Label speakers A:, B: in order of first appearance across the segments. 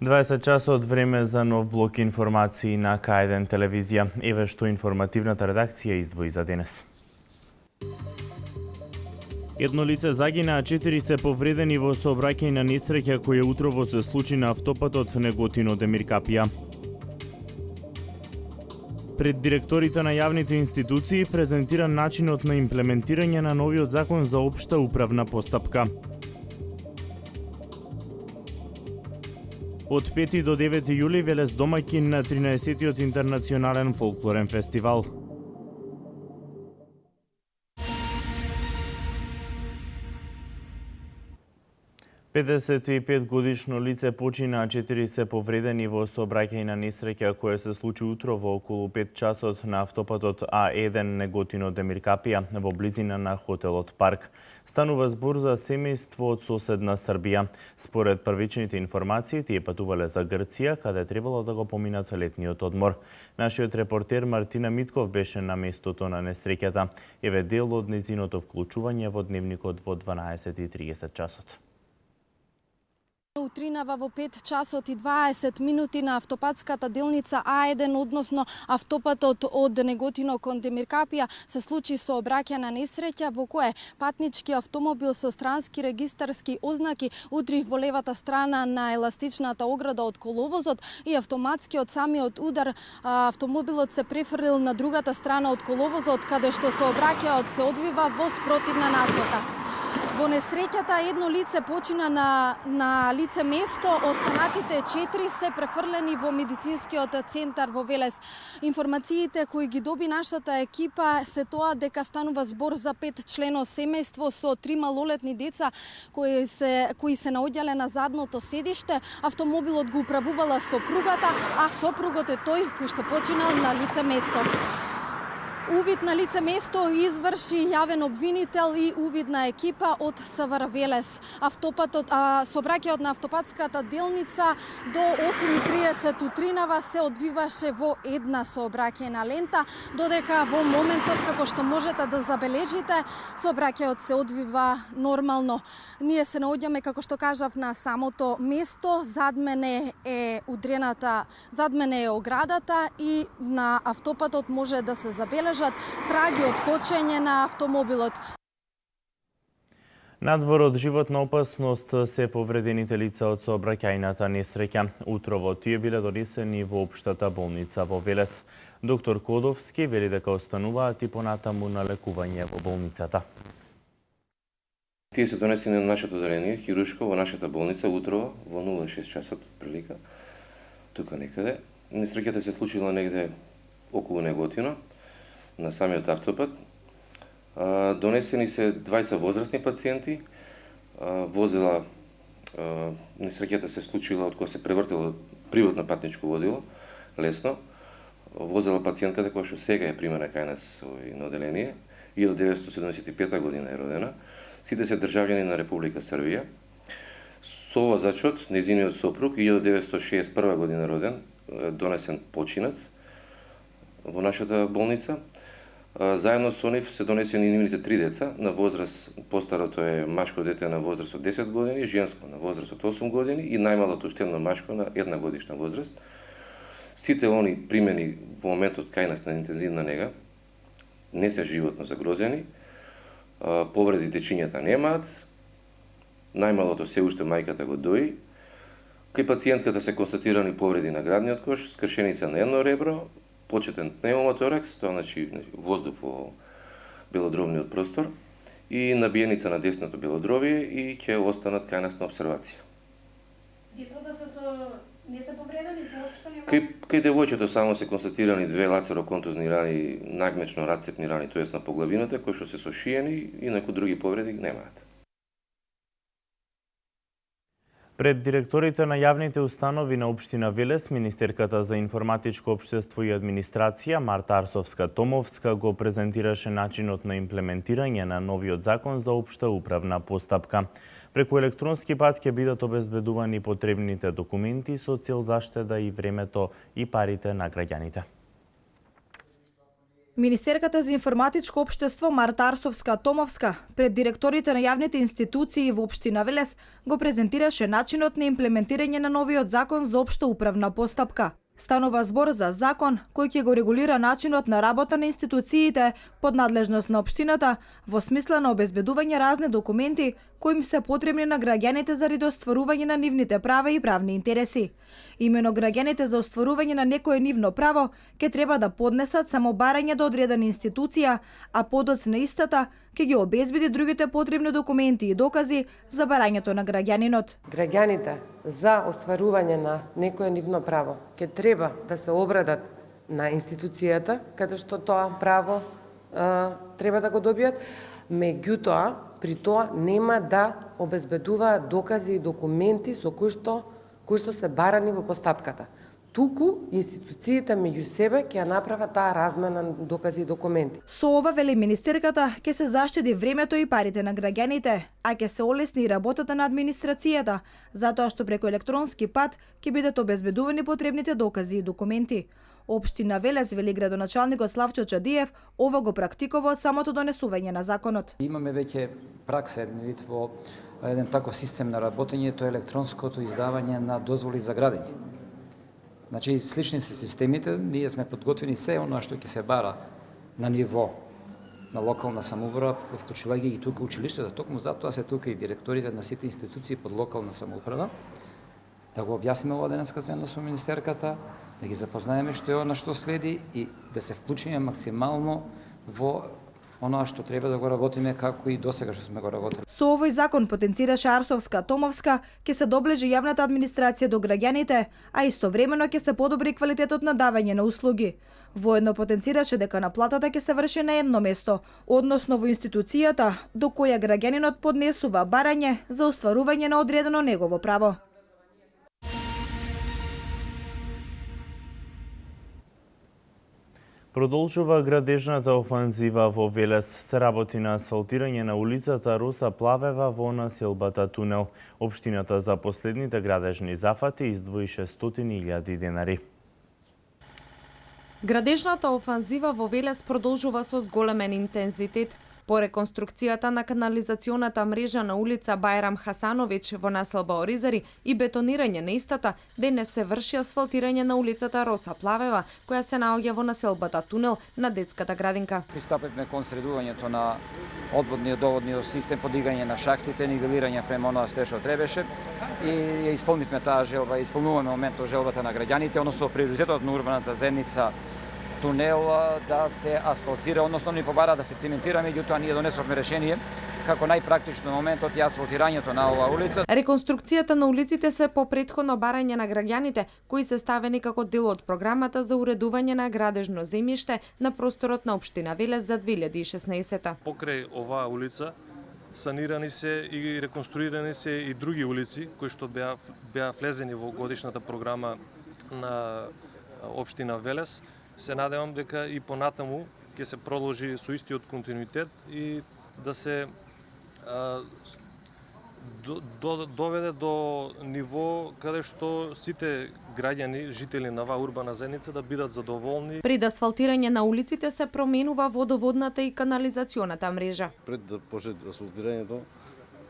A: 20 часот време за нов блок информации на К1 телевизија. Еве што информативната редакција издвои за денес. Едно лице загина, а 4 се повредени во сообраќајна несреќа која утрово се случи на автопатот Неготино-Демир Капија. Пред директорите на јавните институции презентиран начинот на имплементирање на новиот закон за општа управна постапка. Од 5 до 9 јули Велес домаќин на 13-тиот интернационален фолклорен фестивал. Петдесетипетгодишно лице почина, а 4 се повредени во сообраќајна несреќа која се случи утро во околу 5 часот на автопатот А1 Неготино-Демир Капија во близина на хотелот Парк. Станува збор за семејство од соседна Србија. Според првичните информации, тие патувале за Грција, каде требало да го поминат летниот одмор. Нашиот репортер Мартина Митков беше на местото на несреќата. Еве дел од незиното вклучување во дневникот во 12:30 часот.
B: Утринава во 5 часот и 20 минути на автопатската делница А1, односно автопатот од Неготино кон Демир Капија, се случи сообраќајна несреќа во кое патнички автомобил со странски регистарски ознаки удри во левата страна на еластичната ограда од коловозот и автоматски од самиот удар автомобилот се префрлил на другата страна од коловозот, каде што сообраќајот се одвива во спротивна насока. Во несреќата едно лице почина на лице место, останатите 4 се префрлени во медицинскиот центар во Велес. Информациите кои ги доби нашата екипа се тоа дека станува збор за 5 члено семејство со 3 малолетни деца кои се наоѓале на задното седиште. Автомобилот го управувала сопругата, а сопругот е тој кој што починал на лице место. Увид на лице место изврши јавен обвинител и увидна екипа од СВР Велес. Сообраќајот на автопатската делница до 8:30 утринава се одвиваше во една сообраќајна лента, додека во моментов, како што можете да забележите, сообраќајот се одвива нормално. Ние се наоѓаме, како што кажав, на самото место. Зад мене е оградата и на автопатот може да се забележи траги од кочење на автомобилот.
A: Надвор од животна опасност се повредените лица од сообраќајната несреќа. Утрово тие биле донесени во општата болница во Велес. Доктор Кодовски вели дека остануваат и понатаму на лекување во болницата.
C: Тие се донесени на нашето оделение хируршко во нашата болница утрово во 06 часот прилика. Тука некаде. Несреќата се случила негде околу Неготино, на самиот автопат. Донесени се 20 возрастни пациенти. Возила, несреќата се случила од кога се превртело приватно патничко возило, лесно. Возела пациентката која што сега е примена кај нас на оделение, 1975 година е родена. Сите се државјани на Република Србија. Со возачот, незиниот сопруг, 1961 година роден, донесен починат во нашата болница. Заедно со нив се донесени нивните 3 деца, на возраст, постарото е машко дете на возраст од 10 години, женско на возраст од 8 години и најмалото уште едно машко на 1 годишна возраст. Сите они примени во моментот кај нас на интензивна нега не се животно загрозени, повреди течињата немаат, најмалото се уште мајката го дои. Кај пациентката се констатирани повреди на градниот кош, скршеница на едно ребро, почетен пневмоторакс, тоа значи воздух во белодробниот простор и набиеница на десното белодробие и ќе останат кај нас на обсервација.
D: Децата не се повредени воопшто нема?
C: Кај девојчето само се констатирани 2 лацероконтузни рани, нагмечно рацепни рани, тоест на поглавината, кои што се сошиени, инаку други повреди немаат.
A: Пред директорите на јавните установи на општина Велес, Министерката за информатичко општество и администрација Марта Арсовска-Томовска го презентираше начинот на имплементирање на новиот закон за општа управна постапка. Преку електронски пат ќе бидат обезбедувани потребните документи со цел заштеда и времето и парите на граѓаните.
E: Министерката за информатичко општество Марта Арсовска-Томовска пред директорите на јавните институции во општина Велес го презентираше начинот на имплементирање на новиот закон за општа управна постапка. Станува збор за закон кој ќе го регулира начинот на работа на институциите под надлежност на општината во смисла на обезбедување разни документи кои им се потребни на граѓаните заради остварување на нивните права и правни интереси. Имено граѓаните за остварување на некое нивно право ќе треба да поднесат само барање до одредена институција, а подоцна на истата ќе ги обезбеди другите потребни документи и докази за барањето на граѓанинот.
F: Граѓаните за остварување на некое нивно право ќе треба да се обрадат на институцијата каде што тоа право треба да го добијат, меѓутоа при тоа нема да обезбедуваат докази и документи со кои што се барани во постапката. Туку институциите меѓу себе ќе направат таа размена на докази и документи.
E: Со ова, вели министерката, ќе се заштеди времето и парите на граѓаните, а ќе се олесни и работата на администрацијата, затоа што преку електронски пат ќе бидат обезбедувани потребните докази и документи. Општина Велес, вели градоначалникот Славчо Чадиев, ова го практикува од самото донесување на законот.
G: Имаме веќе пракса еден вид во еден таков систем на работење, тоа е електронското издавање на дозволи за градење. Значи, слични се системите, ние сме подготвени се оно што ќе се бара на ниво на локална самоуправа, вклучувајќи и тука училиштата, токму затоа се тука и директорите на сите институции под локална самоуправа, да го објасниме ова денеска заедно со министерката, да ги запознаеме што е она што следи и да се вклучиме максимално во оноа што треба да го работиме како и досега што сме го работили.
E: Со овој закон, потенцираше Арсовска-Томовска, ќе се доближи јавната администрација до граѓаните, а истовремено ќе се подобри квалитетот на давање на услуги. Воедно потенцираше дека наплатата ќе се врши на едно место, односно во институцијата до која граѓанинот поднесува барање за остварување на одредено негово право.
A: Продолжува градежната офанзива во Велес. Се работи на асфалтирање на улицата Роса Плавева во населбата Тунел. Општината за последните градежни зафати издвои 600.000 денари.
H: Градежната офанзива во Велес продолжува со зголемен интензитет. По реконструкцијата на канализационата мрежа на улица Бајрам Хасановиќ во населба Оризари и бетонирање на истата, денес се врши асфалтирање на улицата Роса Плавева, која се наоѓа во населбата Тунел на детската градинка.
G: Пристапивме кон средувањето на одводниот доводниот систем, подигање на шахтите, нивелирање према оноа што требеше и ја исполнивме таа желба, исполнуваме моментот желбата на граѓаните, односно приоритетот на урбаната заедница Тунел да се асфалтира, односно ни побара да се цементира, меѓутоа ние донесовме решение како најпрактично моментот е асфалтирањето на оваа улица.
H: Реконструкцијата на улиците се по претходно барање на граѓаните, кои се ставени како дел од програмата за уредување на градежно земјиште на просторот на општина Велес за 2016.
I: Покрај оваа улица санирани се и реконструирани се и други улици кои што беа влезени во годишната програма на општина Велес. Се надевам дека и понатаму ќе се продолжи со истиот континуитет и да се доведе до ниво каде што сите граѓани, жители на оваа урбана заедница да бидат задоволни.
H: Пред асфалтирање на улиците се променува водоводната и канализационата мрежа.
J: Пред да почне асфалтирањето,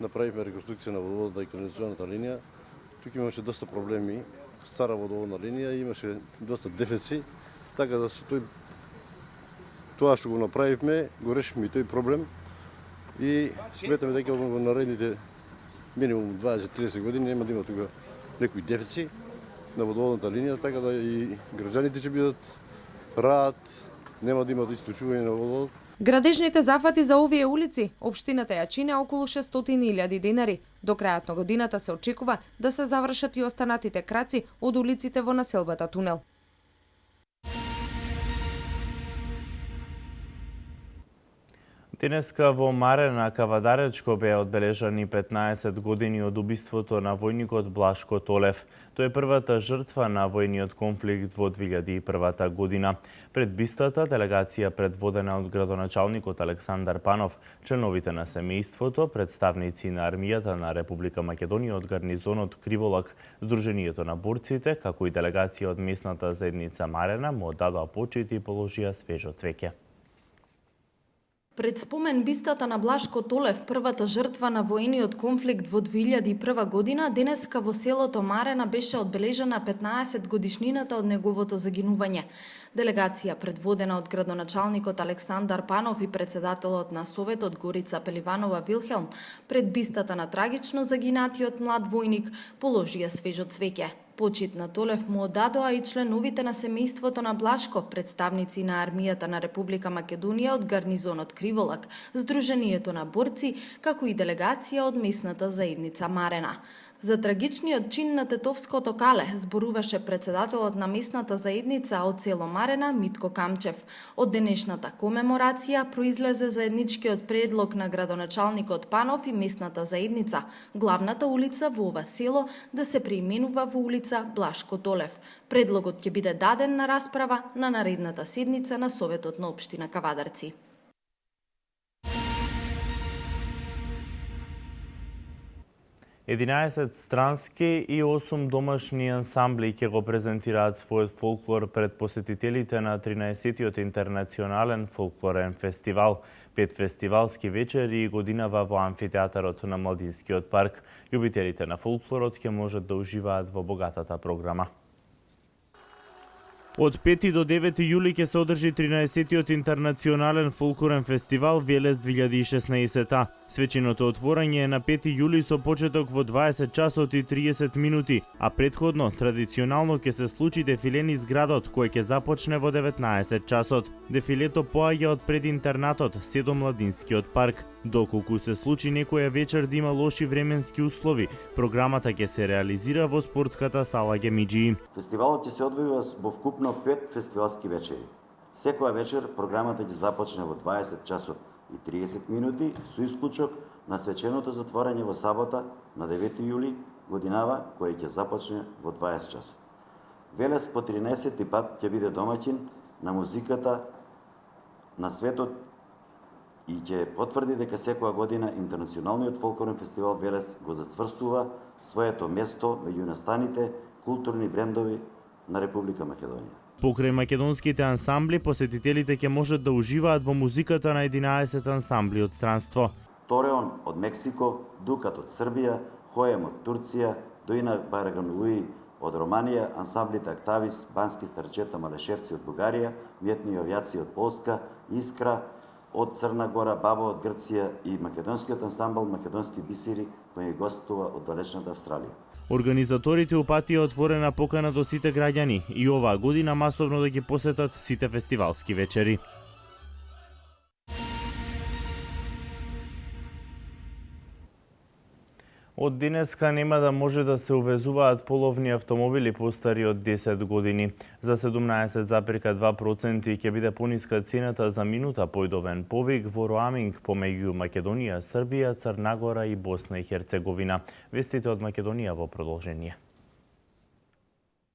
J: направивме реконструкција на водоводната и канализационата линија. Тук имаше доста проблеми, стара водоводна линија, имаше доста дефицит. Така да тоа што го направивме, го решивме и тој проблем и сметаме дека во наредните минимум 20-30 години нема да има тука некој дефицит на водоводната линија, така да и граѓаните ќе бидат раат, нема да има исклучување на водовод.
H: Градежните зафати за овие улици, општината ја чине околу 600.000 денари. До крајот на годината се очекува да се завршат и останатите краци од улиците во населбата Тунел.
A: Денеска во Марена, Кавадаречко беа одбележани 15 години од убиството на војникот Блашко Толев. Тој е првата жртва на војниот конфликт во 2001 година. Пред бистата делегација предводена од градоначалникот Александар Панов, членовите на семејството, представници на армијата на Република Македонија од гарнизонот Криволак, Сдруженијето на борците, како и делегација од местната заедница Марена му оддадоа почит и положија свежо цвеќе.
B: Пред спомен бистата на Блашко Толев, првата жртва на воениот конфликт во 2001 година, денеска во селото Марена беше одбележана 15 годишнината од неговото загинување. Делегација предводена од градоначалникот Александар Панов и председателот на Советот Горица Пеливанова Вилхелм пред бистата на трагично загинатиот млад војник положија свежо цвеќе. Почит на Толев му одадоа и членовите на семејството на Блашко, представници на армијата на Република Македонија од гарнизонот Криволак, Сдруженијето на борци, како и делегација од местната заедница Марена. За трагичниот чин на тетовското кале зборуваше председателот на местната заедница од село Марена Митко Камчев. Од денешната комеморација произлезе заедничкиот предлог на градоначалникот Панов и местната заедница, главната улица во ова село да се преименува во улица Блашко Толев. Предлогот ќе биде даден на расправа на наредната седница на Советот на општина Кавадарци.
A: Единаесет странски и 8 домашни ансамбли ќе го презентираат својот фолклор пред посетителите на 13-тиот интернационален фолклорен фестивал. 5 фестивалски вечери и годинава во амфитеатарот на Младинскиот парк. Љубителите на фолклорот ќе можат да уживаат во богатата програма. Од 5 до 9 јули ќе се одржи 13-тиот интернационален фолклорен фестивал Велес 2016. Свеченото отворање е на 5 јули со почеток во 20 часот и 30 минути, а предходно традиционално ќе се случи дефиле низ градот кој ќе започне во 19 часот. Дефилето поаѓа од пред интернатот се до Младинскиот парк. Доколку се случи некоја вечер да има лоши временски услови, програмата ќе се реализира во спортската сала Гемиџии.
K: Фестивалот ќе се одвива во вкупно 5 фестивалски вечери. Секоја вечер програмата ќе започне во 20 часот и 30 минути со исклучок на свеченото затворање во сабота на 9 јули годинава кој ќе започне во 20 часот. Велес по 13 пат ќе биде домаќин на музиката на светот и ќе потврди дека секоја година Интернационалниот фолклорен фестивал Велес го зацврстува своето место меѓу настаните културни брендови на Република Македонија.
A: Покрај македонските ансамбли, посетителите ќе можат да уживаат во музиката на 11 ансамбли од странство.
K: Тореон од Мексико, Дукат од Србија, Хоем од Турција, Доина Бараганлуи од Романија, ансамблите Актавис, Бански старчета Малешевци од Бугарија, Метни авијаци од Полска, Искра од Црна Гора, Баба од Грција и македонскиот ансамбл Македонски бисери кој гостува од далечната Австралија.
A: Организаторите упатија отворена покана до сите граѓани и оваа година масовно да ги посетат сите фестивалски вечери. Од денеска нема да може да се увезуваат половни автомобили постари од 10 години. За 17,2% ќе биде пониска цената за минута појдовен повик во роаминг помеѓу Македонија, Србија, Црна Гора и Босна и Херцеговина. Вестите од Македонија во продолжение.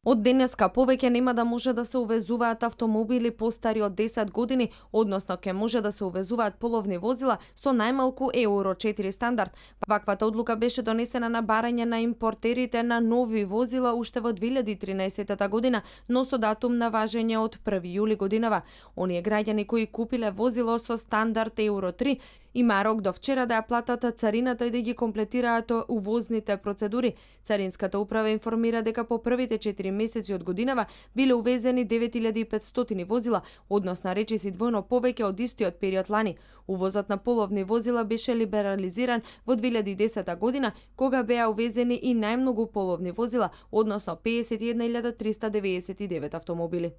H: Од денеска повеќе нема да може да се увезуваат автомобили постари од 10 години, односно ќе може да се увезуваат половни возила со најмалку Евро 4 стандард. Ваквата одлука беше донесена на барање на импортерите на нови возила уште во 2013 година, но со датум на важење од 1 јули годинава. Оние граѓани кои купиле возило со стандард Евро 3 има рок до вчера да ја платат царината и да ги комплетираат увозните процедури. Царинската управа информира дека по првите 4 месеци од годинава биле увезени 9500 возила, односно речиси двојно повеќе од истиот период лани. Увозот на половни возила беше либерализиран во 2010 година, кога беа увезени и најмногу половни возила, односно 51.399 автомобили.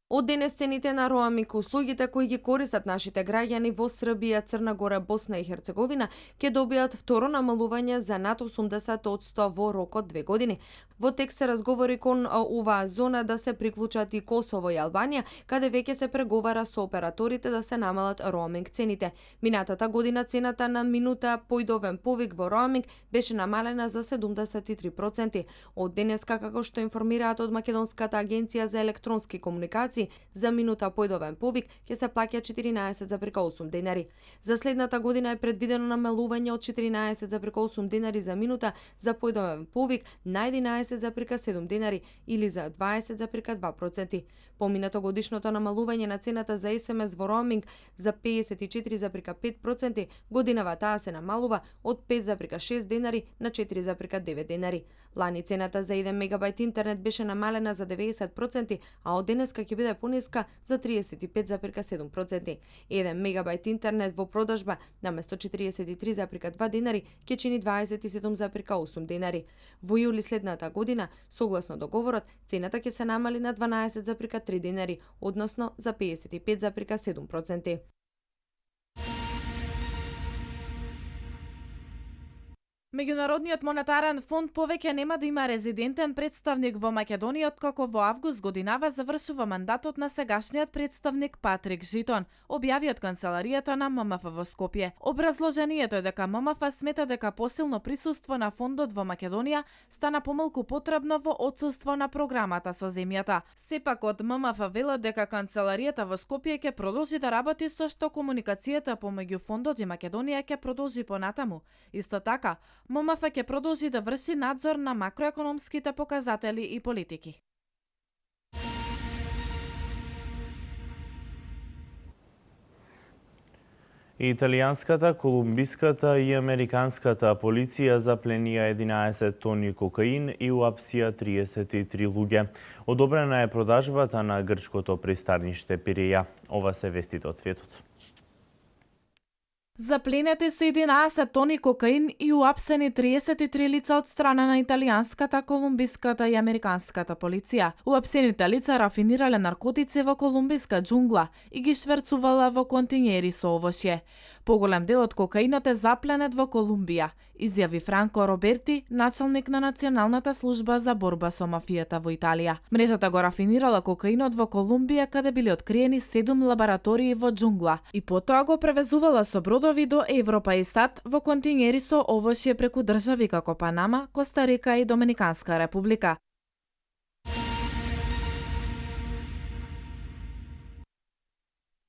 H: Од денес цените на роаминг услугите кои ги користат нашите граѓани во Србија, Црна Гора, Босна и Херцеговина ќе добијат второ намалување за над 80% во рок од 2 години. Во текст се разговори кон оваа зона да се приклучат и Косово и Албанија, каде веќе се преговара со операторите да се намалат роаминг цените. Минатата година цената на минута појдовен повик во роаминг беше намалена за 73%. Од денеска, како што информираат од Македонската агенција за електронски комуникации, денари, за минута појдовен повик ќе се плаќа 14,8 денари. За следната година е предвидено намалување од 14,8 денари за минута за појдовен повик на 11,7 денари или за 20,2%. Поминато годишното намалување на цената за SMS во роуминг за 54,5%, годинава таа се намалува од 5,6 денари на 4,9 денари. Лани цената за 1 мегабајт интернет беше намалена за 90%, а од денеска ќе биде пониска за 35,7%. 1 мегабајт интернет во продажба наместо 43,2 денари ќе чини 27,8 денари. Во јули следната година, согласно договорот, цената ќе се намали на 12,3 денари, односно за 55,7%.
L: Меѓународниот монетарен фонд повеќе нема да има резидентен представник во Македонија, откако во август годинава завршува мандатот на сегашниот представник Патрик Житон, објави од канцеларијата на ММФ во Скопје. Образложението е дека ММФ смета дека посилно присуство на фондот во Македонија стана помалку потребно во отсуство на програмата со земјата. Сепак од ММФ велат дека канцеларијата во Скопје ќе продолжи да работи со што комуникацијата помеѓу фондот и Македонија ќе продолжи понатаму. Исто така, ММФ ќе продолжи да врши надзор на макроекономските показатели и политики.
A: Италијанската, колумбиската и американската полиција запленија 11 тони кокаин и уапсија 33 луѓе. Одобрена е продажбата на грчкото пристаниште Пиреја. Ова се вестите од светот.
L: Запленети се 11 тони кокаин и уапсени 33 лица од страна на италијанската, колумбиската и американската полиција. Уапсените лица рафинирале наркотици во колумбиска џунгла и ги шверцувала во континери со овошје. Поголем дел од кокаинот е запленет во Колумбија, изјави Франко Роберти, началник на Националната служба за борба со мафијата во Италија. Мрежата го рафинирала кокаинот во Колумбија, каде биле откриени 7 лаборатории во џунгла и потоа го превезувала со бродови до Европа и САД во континери со овошје преку држави како Панама, Коста Рика и Доминиканска република.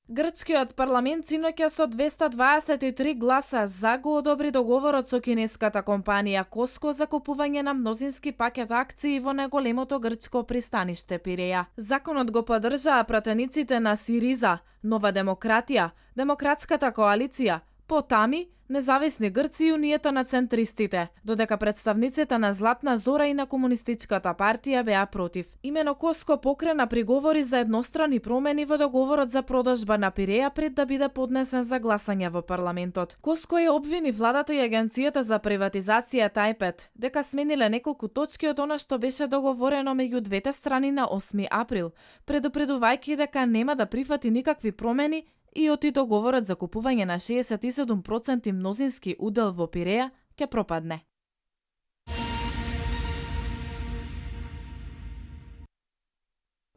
L: Грчкиот парламент синоќа со 223 гласа за го одобри договорот со кинеската компанија Коско за купување на мнозински пакет акции во најголемото грчко пристаниште Пиреја. Законот го поддржаа пратениците на Сириза, Нова демократија, Демократската коалиција, потами независни грци и унијата на центристите, додека представниците на Златна Зора и на Комунистичката партија беа против. Имено Коско покрена приговори за еднострани промени во договорот за продажба на Пиреја пред да биде поднесен за гласање во парламентот. Коско ја обвини владата и агенцијата за приватизација Тајпет дека смениле неколку точки од она што беше договорено меѓу двете страни на 8 април, предупредувајќи дека нема да прифати никакви промени и оти договорот за купување на 67% мнозински удел во Пиреја ќе пропадне.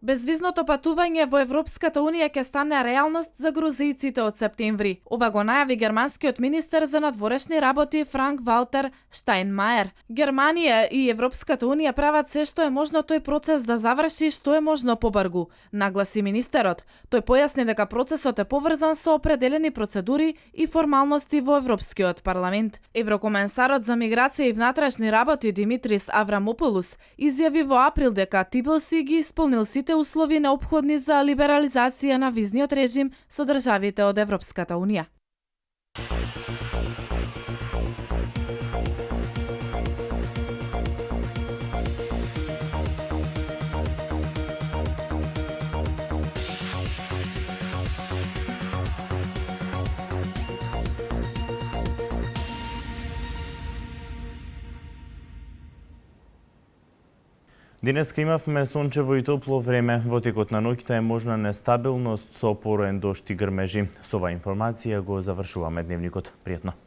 L: Безвизното патување во Европската Унија ќе стане реалност за грузијците од септември. Ова го најави германскиот министер за надворешни работи Франк Валтер Штајнмајер. Германија и Европската Унија прават се што е можно тој процес да заврши што е можно побрзо, нагласи министерот. Тој појасни дека процесот е поврзан со определени процедури и формалности во Европскиот парламент. Еврокомесарот за миграција и внатрешни работи Димитрис Аврамополус изјави во април дека Тбилиси ги исполнил сите услови неопходни за либерализација на визниот режим со државите од Европската Унија.
A: Денеска имавме сончево и топло време. Во текот на ноќта е можна нестабилност со пороен дожд и грмежи. Со оваа информација го завршуваме дневникот. Пријатно.